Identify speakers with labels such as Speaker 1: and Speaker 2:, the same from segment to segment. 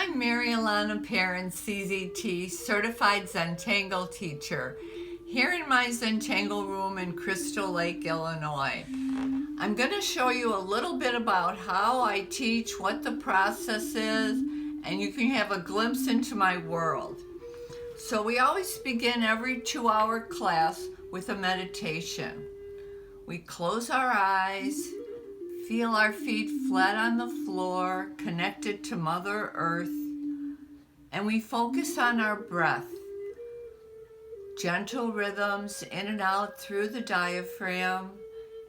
Speaker 1: I'm Illana Perrin, CZT, Certified Zentangle Teacher, here in my Zentangle room in Crystal Lake, Illinois. I'm going to show you a little bit about how I teach, what the process is, and you can have a glimpse into my world. So we always begin every 2-hour class with a meditation. We close our eyes, feel our feet flat on the floor, connected to Mother Earth, and we focus on our breath. Gentle rhythms in and out through the diaphragm,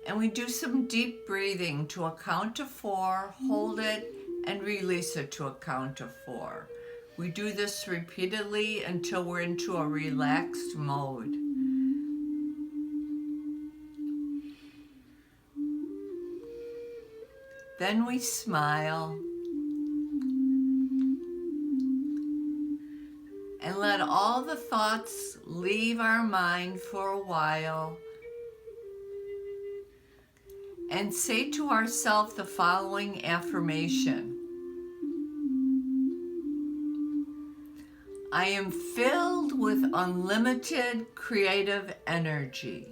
Speaker 1: and we do some deep breathing to a count of 4, hold it, and release it to a count of 4. We do this repeatedly until we're into a relaxed mode. Then we smile and let all the thoughts leave our mind for a while and say to ourselves the following affirmation. I am filled with unlimited creative energy.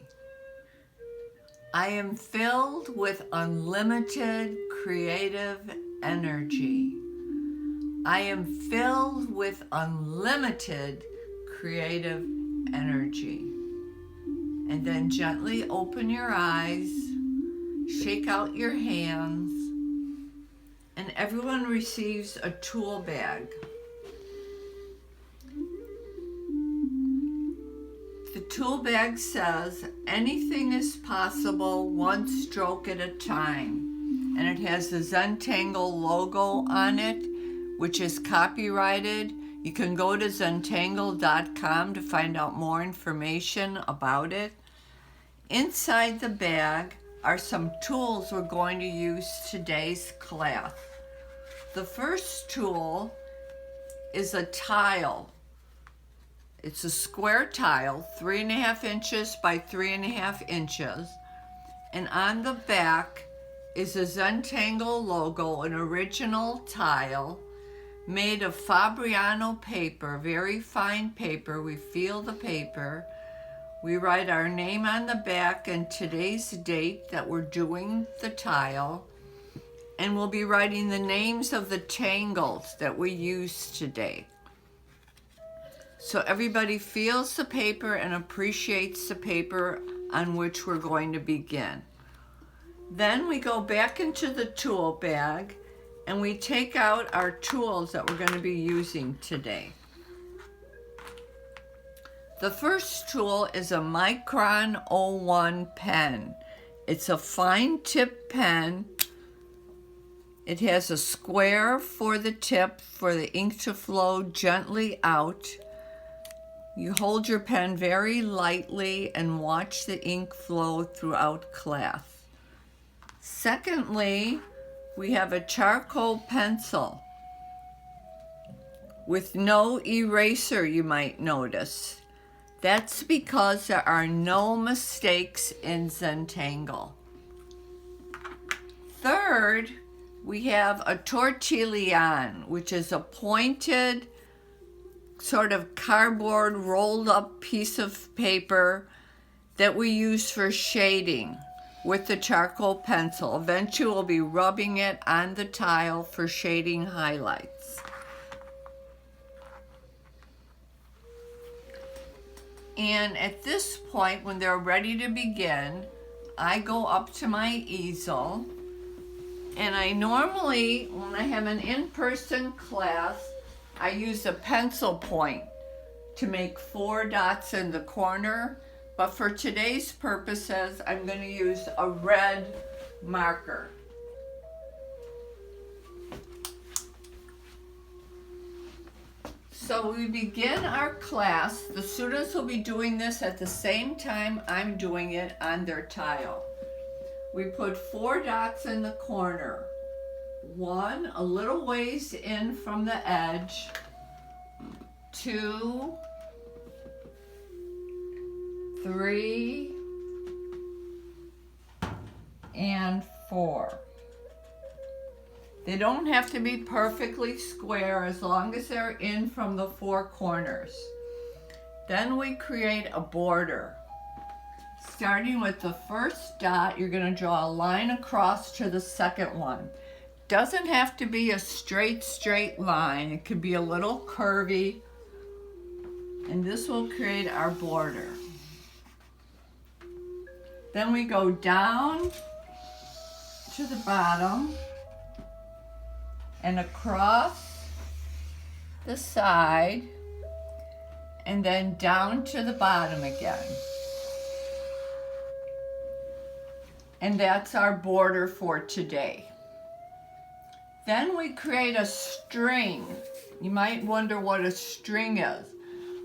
Speaker 1: I am filled with unlimited creative energy. I am filled with unlimited creative energy. And then gently open your eyes, shake out your hands, and everyone receives a tool bag. The tool bag says, anything is possible, one stroke at a time. And it has the Zentangle logo on it, which is copyrighted. You can go to zentangle.com to find out more information about it. Inside the bag are some tools we're going to use today's class. The first tool is a tile. It's a square tile, 3.5 inches by 3.5 inches. And on the back is a Zentangle logo, an original tile made of Fabriano paper, very fine paper. We feel the paper. We write our name on the back and today's date that we're doing the tile. And we'll be writing the names of the tangles that we use today. So everybody feels the paper and appreciates the paper on which we're going to begin. Then we go back into the tool bag and we take out our tools that we're going to be using today. The first tool is a Micron 01 pen. It's a fine tip pen. It has a square for the tip for the ink to flow gently out. You hold your pen very lightly and watch the ink flow throughout class. Secondly, we have a charcoal pencil with no eraser, you might notice. That's because there are no mistakes in Zentangle. Third, we have a tortillon, which is a pointed sort of cardboard rolled up piece of paper that we use for shading with the charcoal pencil. Eventually we'll be rubbing it on the tile for shading highlights. And at this point, when they're ready to begin, I go up to my easel, and I normally, when I have an in-person class, I use a pencil point to make 4 dots in the corner, but for today's purposes, I'm going to use a red marker. So we begin our class. The students will be doing this at the same time I'm doing it on their tile. We put 4 dots in the corner. 1 a little ways in from the edge, 2, 3, and 4. They don't have to be perfectly square as long as they're in from the four corners. Then we create a border. Starting with the first dot, you're going to draw a line across to the second one. Doesn't have to be a straight line. It could be a little curvy. And this will create our border. Then we go down to the bottom and across the side and then down to the bottom again. And that's our border for today. Then we create a string. You might wonder what a string is.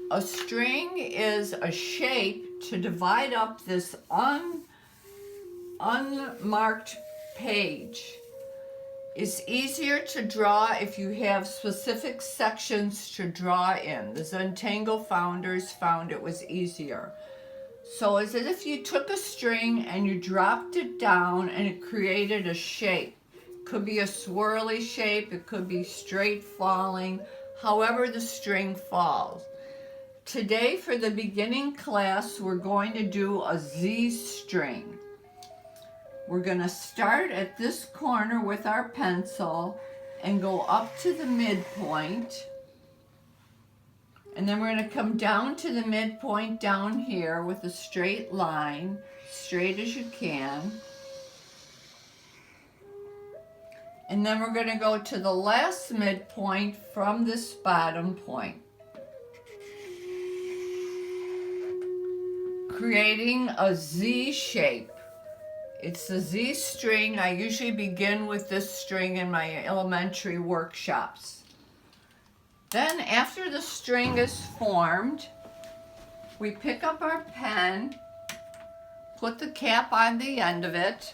Speaker 1: A string is a shape to divide up this unmarked page. It's easier to draw if you have specific sections to draw in. The Zentangle founders found it was easier. So it's as if you took a string and you dropped it down and it created a shape. It could be a swirly shape, it could be straight falling, however the string falls. Today for the beginning class, we're going to do a Z string. We're going to start at this corner with our pencil and go up to the midpoint. And then we're going to come down to the midpoint down here with a straight line, straight as you can. And then we're going to go to the last midpoint from this bottom point, creating a Z shape. It's the Z string. I usually begin with this string in my elementary workshops. Then after the string is formed, we pick up our pen, put the cap on the end of it,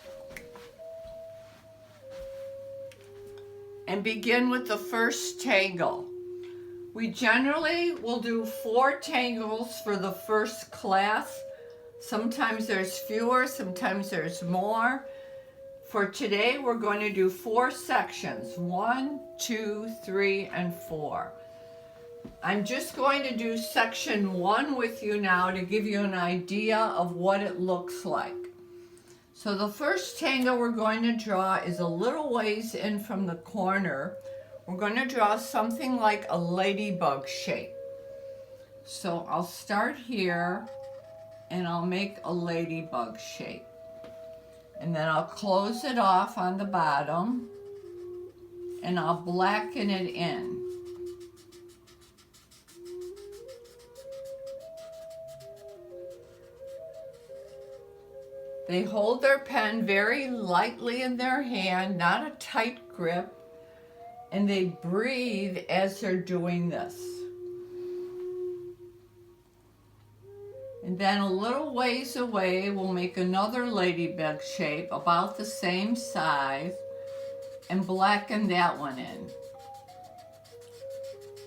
Speaker 1: and begin with the first tangle. We generally will do 4 tangles for the first class. Sometimes there's fewer, sometimes there's more. For today, we're going to do 4 sections, 1, 2, 3, and 4. I'm just going to do section 1 with you now to give you an idea of what it looks like. So the first tangle we're going to draw is a little ways in from the corner. We're going to draw something like a ladybug shape. So I'll start here and I'll make a ladybug shape. And then I'll close it off on the bottom and I'll blacken it in. They hold their pen very lightly in their hand, not a tight grip, and they breathe as they're doing this. And then a little ways away, we'll make another ladybug shape about the same size and blacken that one in.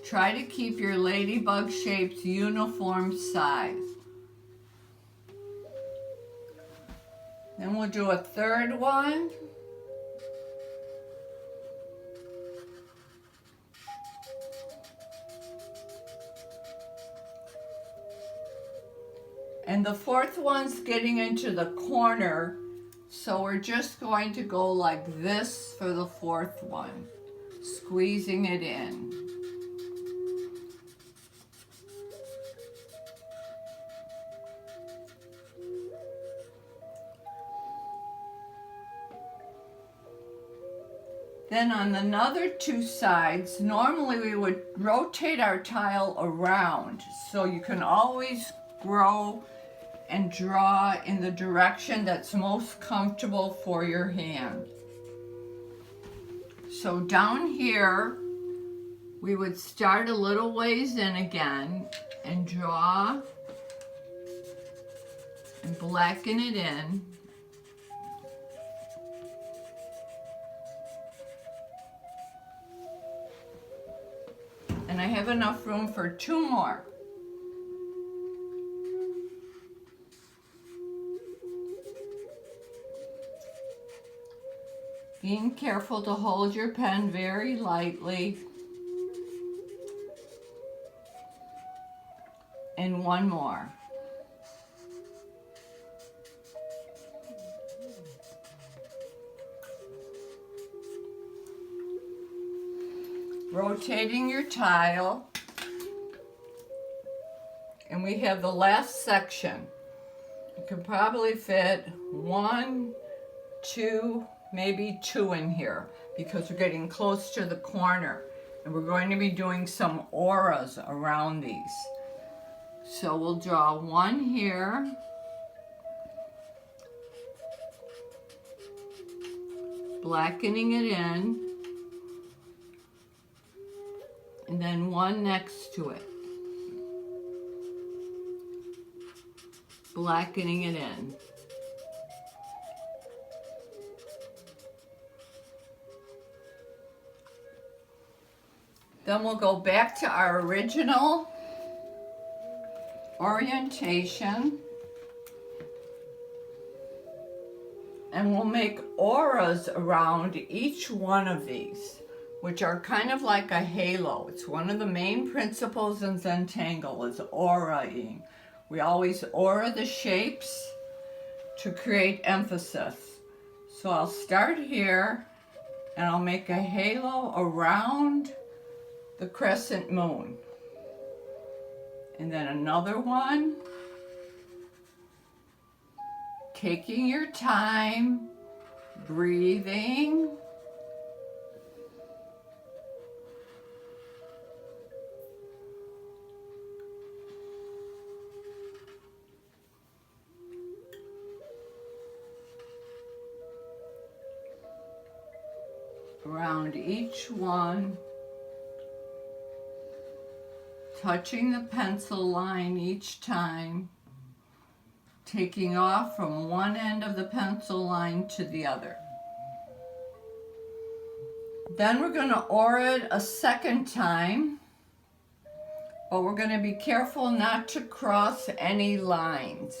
Speaker 1: Try to keep your ladybug shapes uniform size. Then we'll do a third one. And the fourth one's getting into the corner, so we're just going to go like this for the fourth one, squeezing it in. Then on another 2 sides, normally we would rotate our tile around, so you can always grow and draw in the direction that's most comfortable for your hand. So down here, we would start a little ways in again and draw and blacken it in. And I have enough room for 2 more. Being careful to hold your pen very lightly. And one more. Rotating your tile. And we have the last section. You can probably fit 1, 2, maybe 2 in here because we're getting close to the corner. And we're going to be doing some auras around these. So we'll draw one here. Blackening it in. And then one next to it. Blackening it in. Then we'll go back to our original orientation. And we'll make auras around each one of these, which are kind of like a halo. It's one of the main principles in Zentangle is auraing. We always aura the shapes to create emphasis. So I'll start here and I'll make a halo around the crescent moon. And then another one. Taking your time, breathing. Around each one, touching the pencil line each time, taking off from one end of the pencil line to the other. Then we're going to aura it a second time, but we're going to be careful not to cross any lines.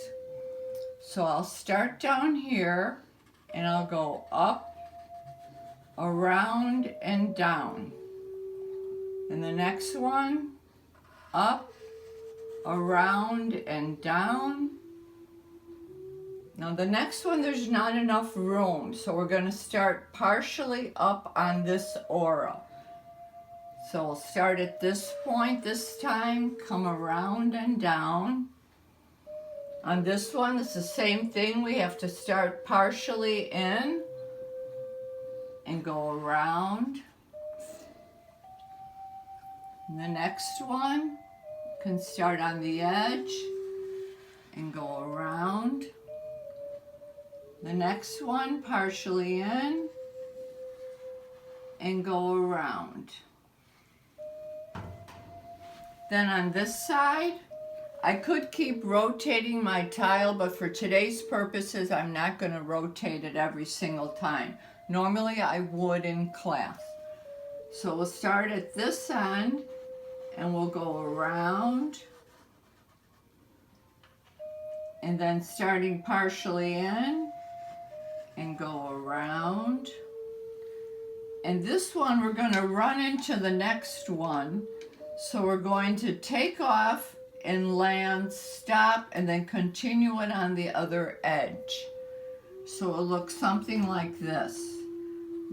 Speaker 1: So I'll start down here and I'll go up, around and down. And the next one, up, around and down. Now the next one, there's not enough room, so we're going to start partially up on this aura. So we'll start at this point this time, come around and down. On this one, it's the same thing. We have to start partially in and go around. And the next one can start on the edge and go around. The next one partially in and go around. Then on this side, I could keep rotating my tile, but for today's purposes, I'm not going to rotate it every single time. Normally I would in class. So we'll start at this end and we'll go around. And then starting partially in and go around. And this one we're going to run into the next one. So we're going to take off and land, stop, and then continue it on the other edge. So it'll look something like this.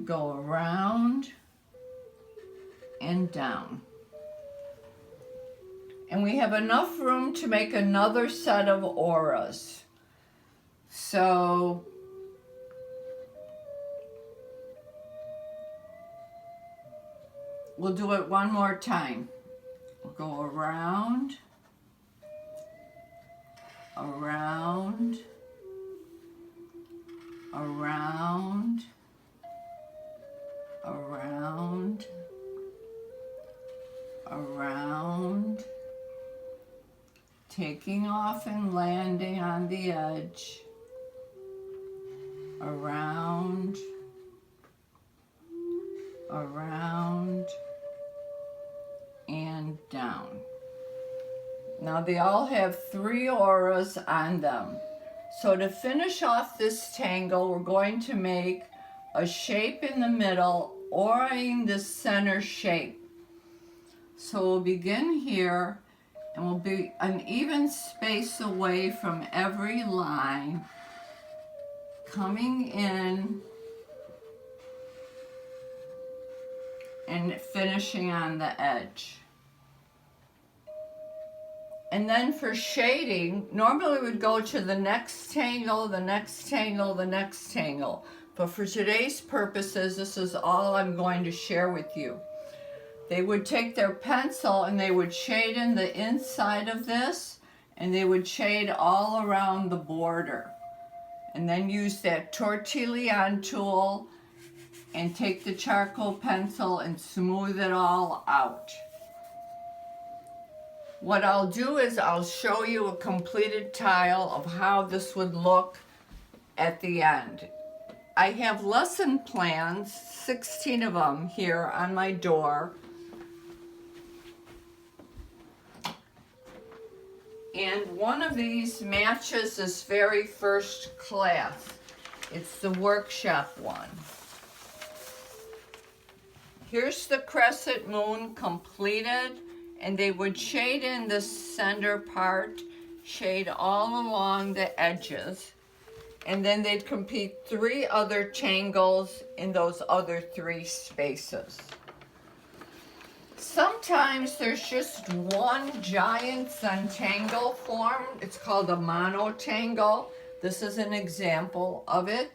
Speaker 1: Go around and down. And we have enough room to make another set of auras. So we'll do it one more time. We'll go around, around, around, around, around, taking off and landing on the edge, around, around, and down. Now they all have 3 auras on them. So to finish off this tangle, we're going to make a shape in the middle, orienting the center shape. So we'll begin here, and we'll be an even space away from every line, coming in and finishing on the edge. And then for shading, normally we'd go to the next tangle, the next tangle, the next tangle. But for today's purposes, this is all I'm going to share with you. They would take their pencil and they would shade in the inside of this, and they would shade all around the border. And then use that tortillon tool and take the charcoal pencil and smooth it all out. What I'll do is I'll show you a completed tile of how this would look at the end. I have lesson plans, 16 of them here on my door. And one of these matches this very first class. It's the workshop one. Here's the crescent moon completed, and they would shade in the center part, shade all along the edges, and then they'd complete 3 other tangles in those other 3 spaces. Sometimes there's just one giant Zentangle formed. It's called a monotangle. This is an example of it.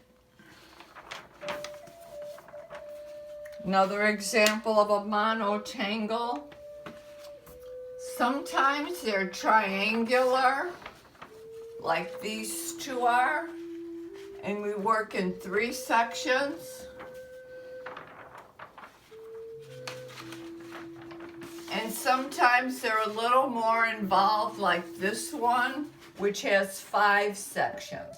Speaker 1: Another example of a monotangle. Sometimes they're triangular, like these 2 are, and we work in 3 sections. And sometimes they're a little more involved, like this one, which has 5 sections.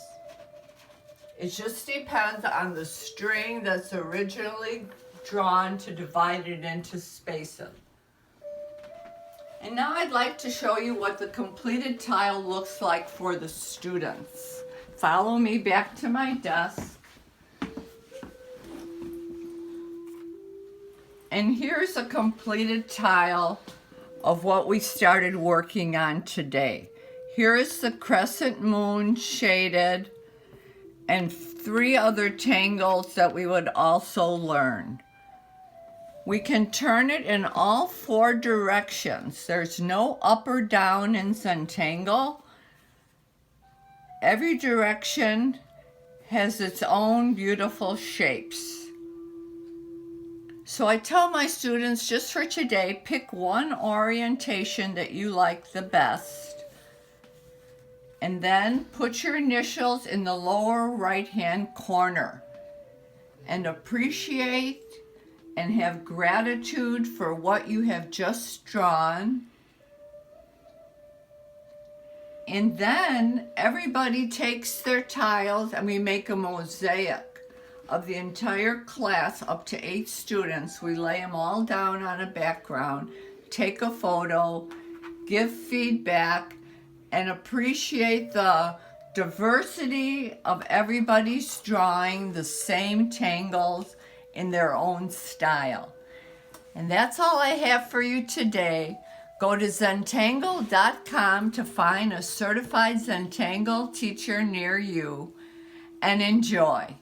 Speaker 1: It just depends on the string that's originally drawn to divide it into spaces. And now I'd like to show you what the completed tile looks like for the students. Follow me back to my desk. And here's a completed tile of what we started working on today. Here is the crescent moon shaded and 3 other tangles that we would also learn. We can turn it in all 4 directions. There's no up or down in Zentangle. Every direction has its own beautiful shapes. So I tell my students, just for today, pick one orientation that you like the best, and then put your initials in the lower right-hand corner, and appreciate and have gratitude for what you have just drawn. And then everybody takes their tiles and we make a mosaic of the entire class, up to 8 students. We lay them all down on a background, take a photo, give feedback, and appreciate the diversity of everybody's drawing the same tangles in their own style. And that's all I have for you today. Go to Zentangle.com to find a certified Zentangle teacher near you, and enjoy.